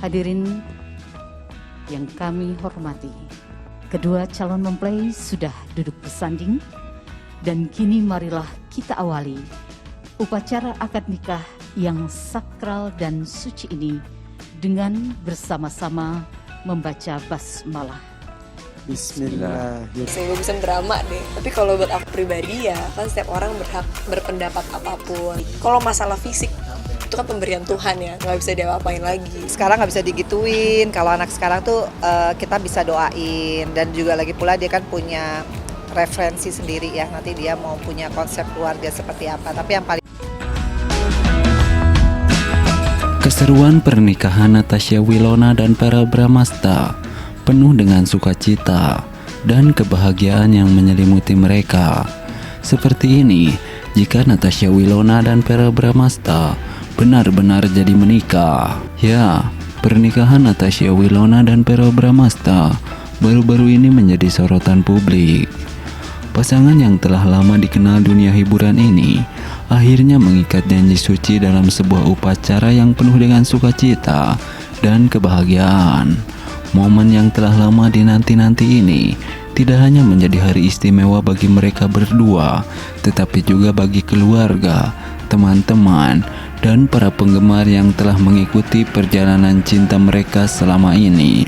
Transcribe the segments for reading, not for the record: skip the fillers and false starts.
Hadirin yang kami hormati, kedua calon mempelai sudah duduk bersanding dan kini marilah kita awali upacara akad nikah yang sakral dan suci ini dengan bersama-sama membaca basmalah. Bismillahirrahmanirrahim. Saya bagusan drama deh. Tapi kalau buat aku pribadi ya, kan setiap orang berhak berpendapat apapun. Kalau masalah fisik, itu kan pemberian Tuhan ya, nggak bisa diapa-apain lagi. Sekarang nggak bisa digituin. Kalau anak sekarang tuh kita bisa doain, dan juga lagi pula dia kan punya referensi sendiri ya. Nanti dia mau punya konsep keluarga seperti apa. Tapi yang paling keseruan pernikahan Natasha Wilona dan Verrell Bramasta penuh dengan sukacita dan kebahagiaan yang menyelimuti mereka. Seperti ini jika Natasha Wilona dan Verrell Bramasta benar-benar jadi menikah. Ya, pernikahan Natasha Wilona dan Verrell Bramasta baru-baru ini menjadi sorotan publik. Pasangan yang telah lama dikenal dunia hiburan ini akhirnya mengikat janji suci dalam sebuah upacara yang penuh dengan sukacita dan kebahagiaan. Momen yang telah lama dinanti-nanti ini tidak hanya menjadi hari istimewa bagi mereka berdua, tetapi juga bagi keluarga, teman-teman, dan para penggemar yang telah mengikuti perjalanan cinta mereka selama ini.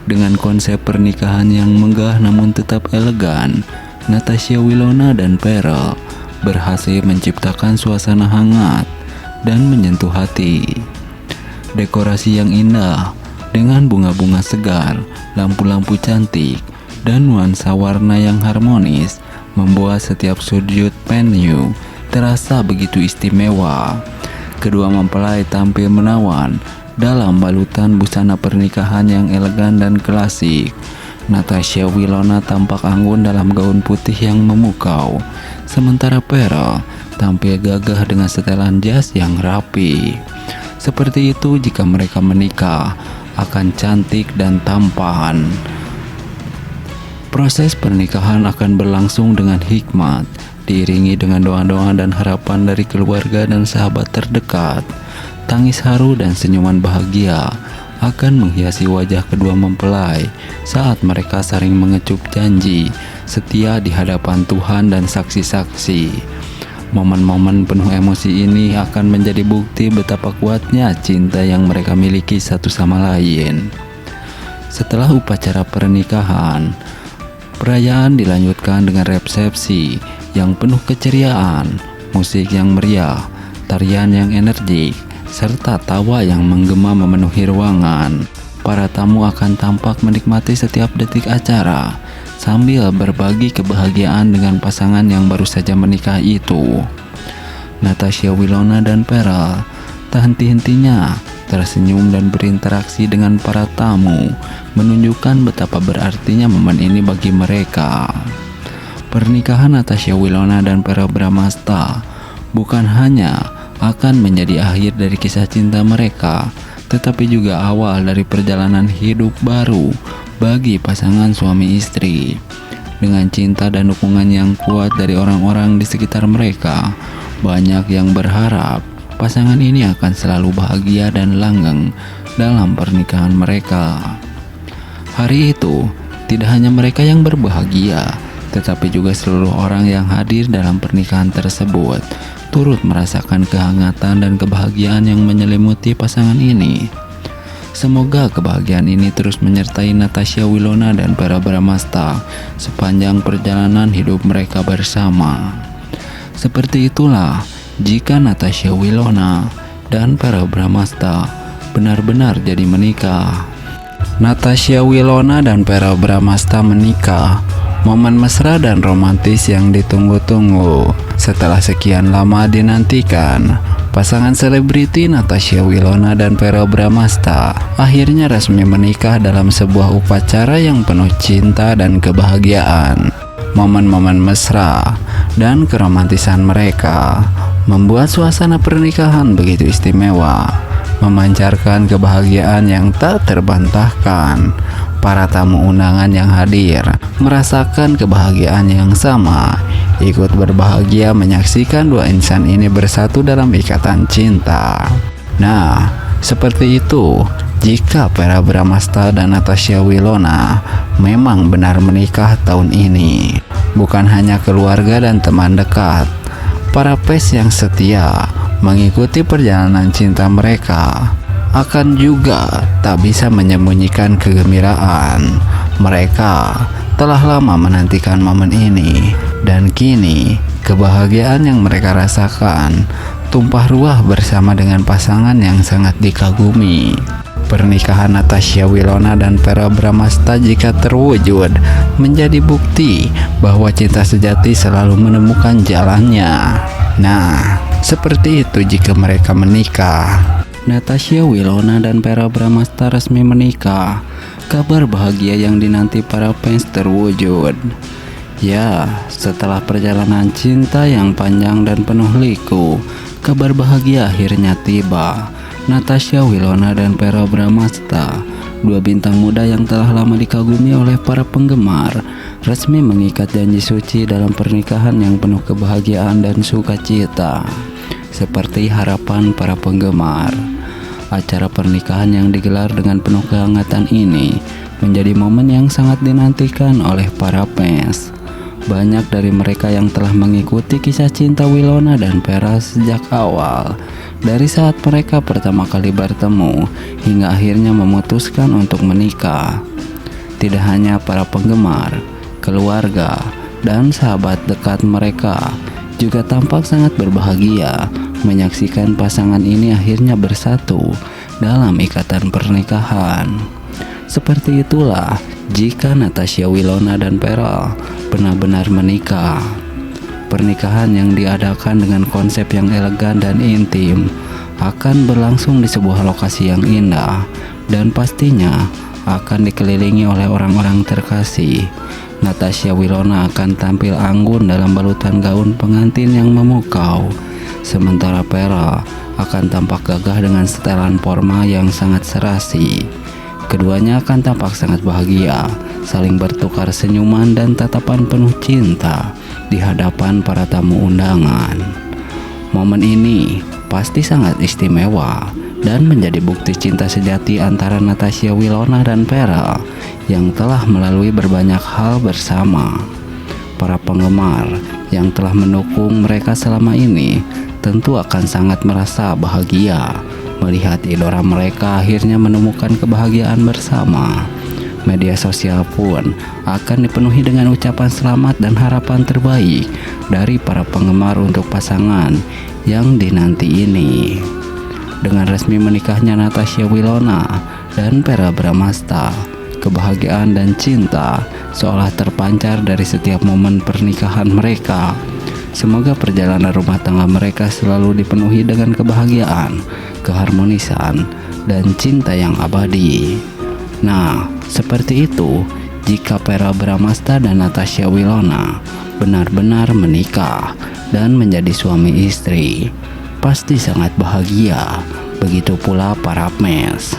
Dengan konsep pernikahan yang megah namun tetap elegan, Natasha Wilona dan Verrell berhasil menciptakan suasana hangat dan menyentuh hati. Dekorasi yang indah dengan bunga-bunga segar, lampu-lampu cantik, dan nuansa warna yang harmonis membuat setiap sudut venue terasa begitu istimewa. Kedua mempelai tampil menawan dalam balutan busana pernikahan yang elegan dan klasik. Natasha Wilona tampak anggun dalam gaun putih yang memukau, sementara Verrell tampil gagah dengan setelan jas yang rapi. Seperti itu jika mereka menikah, akan cantik dan tampan. Proses pernikahan akan berlangsung dengan hikmat, diiringi dengan doa-doa dan harapan dari keluarga dan sahabat terdekat. Tangis haru dan senyuman bahagia akan menghiasi wajah kedua mempelai saat mereka saling mengecup janji setia di hadapan Tuhan dan saksi-saksi. Momen-momen penuh emosi ini akan menjadi bukti betapa kuatnya cinta yang mereka miliki satu sama lain. Setelah upacara pernikahan, perayaan dilanjutkan dengan resepsi yang penuh keceriaan, musik yang meriah, tarian yang energik, serta tawa yang menggema memenuhi ruangan. Para tamu akan tampak menikmati setiap detik acara sambil berbagi kebahagiaan dengan pasangan yang baru saja menikah itu. Natasha Wilona dan Verrell tak henti-hentinya tersenyum dan berinteraksi dengan para tamu, menunjukkan betapa berartinya momen ini bagi mereka. Pernikahan Natasha Wilona dan Verrell Bramasta bukan hanya akan menjadi akhir dari kisah cinta mereka, tetapi juga awal dari perjalanan hidup baru bagi pasangan suami istri. Dengan cinta dan dukungan yang kuat dari orang-orang di sekitar mereka, banyak yang berharap pasangan ini akan selalu bahagia dan langgeng dalam pernikahan mereka. Hari itu, tidak hanya mereka yang berbahagia, tetapi juga seluruh orang yang hadir dalam pernikahan tersebut turut merasakan kehangatan dan kebahagiaan yang menyelimuti pasangan ini. Semoga kebahagiaan ini terus menyertai Natasha Wilona dan Verrell Bramasta sepanjang perjalanan hidup mereka bersama. Seperti itulah jika Natasha Wilona dan Verrell Bramasta benar-benar jadi menikah. Natasha Wilona dan Verrell Bramasta menikah, momen mesra dan romantis yang ditunggu-tunggu. Setelah sekian lama dinantikan, pasangan selebriti Natasha Wilona dan Verrell Bramasta akhirnya resmi menikah dalam sebuah upacara yang penuh cinta dan kebahagiaan. Momen-momen mesra dan keromantisan mereka membuat suasana pernikahan begitu istimewa, memancarkan kebahagiaan yang tak terbantahkan. Para tamu undangan yang hadir merasakan kebahagiaan yang sama, ikut berbahagia menyaksikan dua insan ini bersatu dalam ikatan cinta. Nah, seperti itu jika Vera Bramasta dan Natasha Wilona memang benar menikah tahun ini. Bukan hanya keluarga dan teman dekat, para fans yang setia mengikuti perjalanan cinta mereka akan juga tak bisa menyembunyikan kegembiraan. Mereka telah lama menantikan momen ini, dan kini kebahagiaan yang mereka rasakan tumpah ruah bersama dengan pasangan yang sangat dikagumi. Pernikahan Natasha Wilona dan Vera Bramasta jika terwujud menjadi bukti bahwa cinta sejati selalu menemukan jalannya. Nah, seperti itu jika mereka menikah. Natasha Wilona dan Vera Bramasta resmi menikah. Kabar bahagia yang dinanti para fans terwujud. Ya, setelah perjalanan cinta yang panjang dan penuh liku, kabar bahagia akhirnya tiba. Natasha Wilona dan Vera Bramasta, dua bintang muda yang telah lama dikagumi oleh para penggemar, resmi mengikat janji suci dalam pernikahan yang penuh kebahagiaan dan sukacita. Seperti harapan para penggemar, acara pernikahan yang digelar dengan penuh kehangatan ini menjadi momen yang sangat dinantikan oleh para fans. Banyak dari mereka yang telah mengikuti kisah cinta Wilona dan Vera sejak awal, dari saat mereka pertama kali bertemu hingga akhirnya memutuskan untuk menikah. Tidak hanya para penggemar, keluarga, dan sahabat dekat mereka juga tampak sangat berbahagia menyaksikan pasangan ini akhirnya bersatu dalam ikatan pernikahan. Seperti itulah jika Natasha Wilona dan Vera benar-benar menikah. Pernikahan yang diadakan dengan konsep yang elegan dan intim akan berlangsung di sebuah lokasi yang indah dan pastinya akan dikelilingi oleh orang-orang terkasih. Natasha Wilona akan tampil anggun dalam balutan gaun pengantin yang memukau, sementara Vera akan tampak gagah dengan setelan formal yang sangat serasi. Keduanya akan tampak sangat bahagia, saling bertukar senyuman dan tatapan penuh cinta di hadapan para tamu undangan. Momen ini pasti sangat istimewa dan menjadi bukti cinta sejati antara Natasha Wilona dan Vera yang telah melalui berbanyak hal bersama. Para penggemar yang telah mendukung mereka selama ini tentu akan sangat merasa bahagia melihat idola mereka akhirnya menemukan kebahagiaan bersama. Media sosial pun akan dipenuhi dengan ucapan selamat dan harapan terbaik dari para penggemar untuk pasangan yang dinanti ini. Dengan resmi menikahnya Natasha Wilona dan Vera Bramasta, kebahagiaan dan cinta seolah terpancar dari setiap momen pernikahan mereka. Semoga perjalanan rumah tangga mereka selalu dipenuhi dengan kebahagiaan, keharmonisan, dan cinta yang abadi. Nah, seperti itu jika Vera Bramasta dan Natasha Wilona benar-benar menikah dan menjadi suami istri. Pasti sangat bahagia, begitu pula para fans.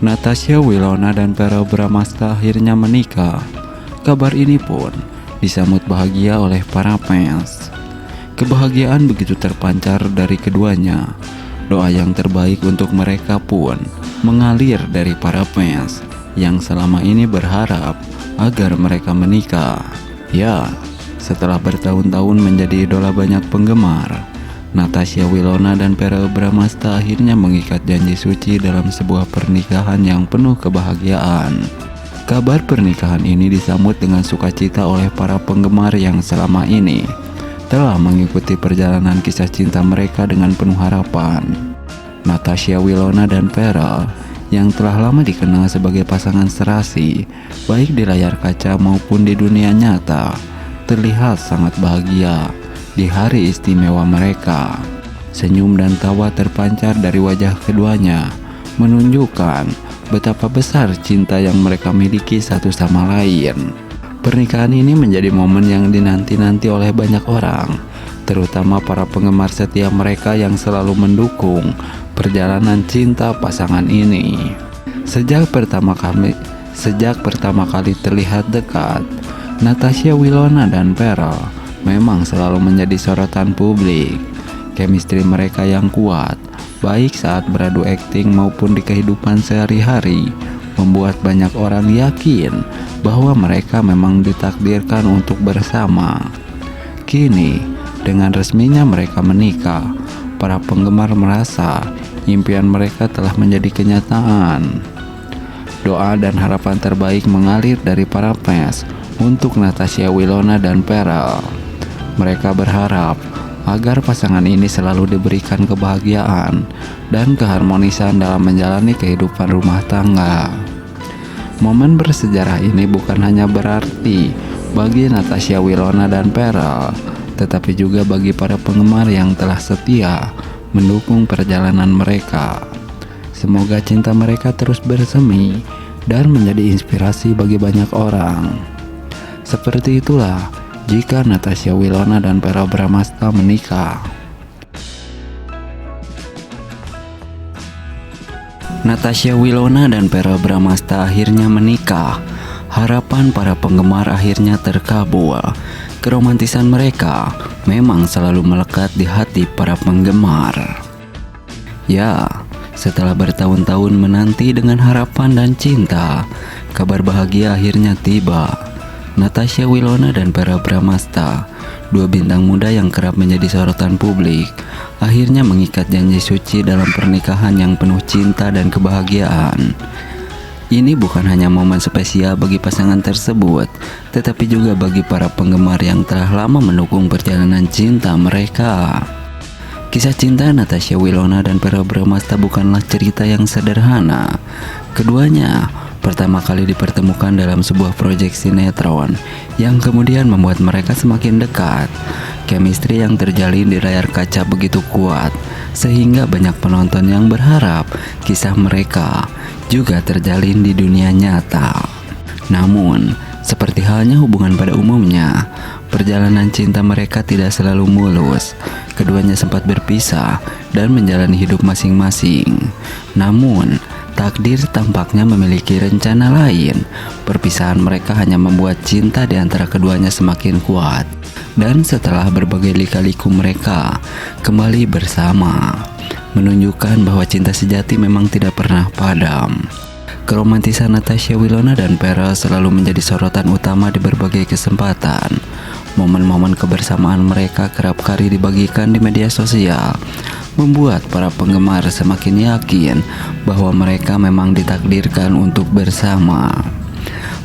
Natasha Wilona dan Vera Bramasta akhirnya menikah. Kabar ini pun disambut bahagia oleh para fans. Kebahagiaan begitu terpancar dari keduanya. Doa yang terbaik untuk mereka pun mengalir dari para fans yang selama ini berharap agar mereka menikah. Ya, setelah bertahun-tahun menjadi idola banyak penggemar, Natasha Wilona dan Vera Bramasta akhirnya mengikat janji suci dalam sebuah pernikahan yang penuh kebahagiaan. Kabar pernikahan ini disambut dengan sukacita oleh para penggemar yang selama ini telah mengikuti perjalanan kisah cinta mereka dengan penuh harapan. Natasha Wilona dan Vera yang telah lama dikenal sebagai pasangan serasi, baik di layar kaca maupun di dunia nyata, terlihat sangat bahagia di hari istimewa mereka. Senyum dan tawa terpancar dari wajah keduanya, menunjukkan betapa besar cinta yang mereka miliki satu sama lain. Pernikahan ini menjadi momen yang dinanti-nanti oleh banyak orang, terutama para penggemar setia mereka yang selalu mendukung perjalanan cinta pasangan ini. Sejak pertama kali terlihat dekat, Natasha Wilona dan Pearl memang selalu menjadi sorotan publik. Chemistry mereka yang kuat, baik saat beradu akting maupun di kehidupan sehari-hari, membuat banyak orang yakin bahwa mereka memang ditakdirkan untuk bersama. Kini, dengan resminya mereka menikah, para penggemar merasa impian mereka telah menjadi kenyataan. Doa dan harapan terbaik mengalir dari para fans untuk Natasha Wilona dan Pearl. Mereka berharap agar pasangan ini selalu diberikan kebahagiaan dan keharmonisan dalam menjalani kehidupan rumah tangga. Momen bersejarah ini bukan hanya berarti bagi Natasha Wilona dan Pearl, tetapi juga bagi para penggemar yang telah setia mendukung perjalanan mereka. Semoga cinta mereka terus bersemi dan menjadi inspirasi bagi banyak orang. Seperti itulah jika Natasha Wilona dan Pearl Bramasta menikah. Natasha Wilona dan Pearl Bramasta akhirnya menikah. Harapan para penggemar akhirnya terkabul. Keromantisan mereka memang selalu melekat di hati para penggemar. Ya, setelah bertahun-tahun menanti dengan harapan dan cinta, kabar bahagia akhirnya tiba. Natasha Wilona dan Pearl Bramasta, dua bintang muda yang kerap menjadi sorotan publik, akhirnya mengikat janji suci dalam pernikahan yang penuh cinta dan kebahagiaan. Ini bukan hanya momen spesial bagi pasangan tersebut, tetapi juga bagi para penggemar yang telah lama mendukung perjalanan cinta mereka. Kisah cinta Natasha Wilona dan Pearl Bramasta bukanlah cerita yang sederhana. Keduanya pertama kali dipertemukan dalam sebuah proyek sinetron yang kemudian membuat mereka semakin dekat. Chemistry yang terjalin di layar kaca begitu kuat, sehingga banyak penonton yang berharap kisah mereka juga terjalin di dunia nyata. Namun, seperti halnya hubungan pada umumnya, perjalanan cinta mereka tidak selalu mulus. Keduanya sempat berpisah dan menjalani hidup masing-masing. Namun, takdir tampaknya memiliki rencana lain. Perpisahan mereka hanya membuat cinta di antara keduanya semakin kuat. Dan setelah berbagai lika-liku mereka kembali bersama, menunjukkan bahwa cinta sejati memang tidak pernah padam. Keromantisan Natasha Wilona dan Pearl selalu menjadi sorotan utama di berbagai kesempatan. Momen-momen kebersamaan mereka kerap kali dibagikan di media sosial, membuat para penggemar semakin yakin bahwa mereka memang ditakdirkan untuk bersama.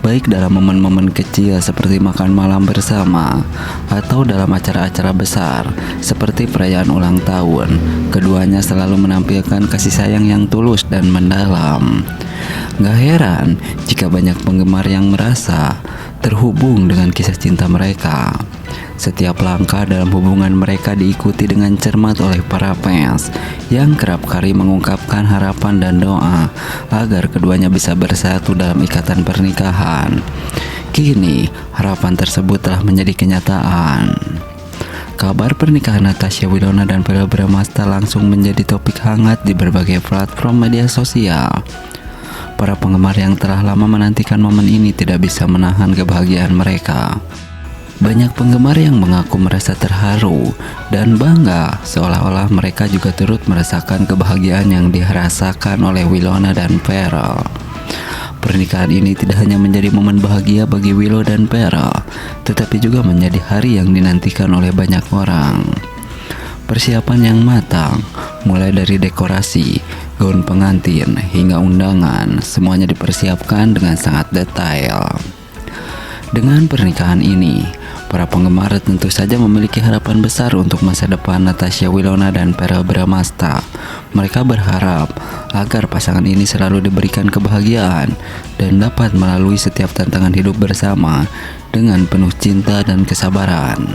Baik dalam momen-momen kecil seperti makan malam bersama, atau dalam acara-acara besar seperti perayaan ulang tahun, keduanya selalu menampilkan kasih sayang yang tulus dan mendalam. Gak heran jika banyak penggemar yang merasa terhubung dengan kisah cinta mereka. Setiap langkah dalam hubungan mereka diikuti dengan cermat oleh para fans yang kerap kali mengungkapkan harapan dan doa agar keduanya bisa bersatu dalam ikatan pernikahan. Kini, harapan tersebut telah menjadi kenyataan. Kabar pernikahan Natasha Wilona dan Pearl Bramasta langsung menjadi topik hangat di berbagai platform media sosial. Para penggemar yang telah lama menantikan momen ini tidak bisa menahan kebahagiaan mereka. Banyak penggemar yang mengaku merasa terharu dan bangga, seolah-olah mereka juga turut merasakan kebahagiaan yang dirasakan oleh Wilona dan Pearl. Pernikahan ini tidak hanya menjadi momen bahagia bagi Willow dan Pearl, tetapi juga menjadi hari yang dinantikan oleh banyak orang. Persiapan yang matang, mulai dari dekorasi, gaun pengantin, hingga undangan, semuanya dipersiapkan dengan sangat detail. Dengan pernikahan ini, para penggemar tentu saja memiliki harapan besar untuk masa depan Natasha Wilona dan Pearl Bramasta. Mereka berharap agar pasangan ini selalu diberikan kebahagiaan dan dapat melalui setiap tantangan hidup bersama dengan penuh cinta dan kesabaran.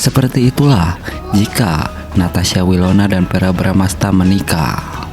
Seperti itulah jika Natasha Wilona dan Pearl Bramasta menikah.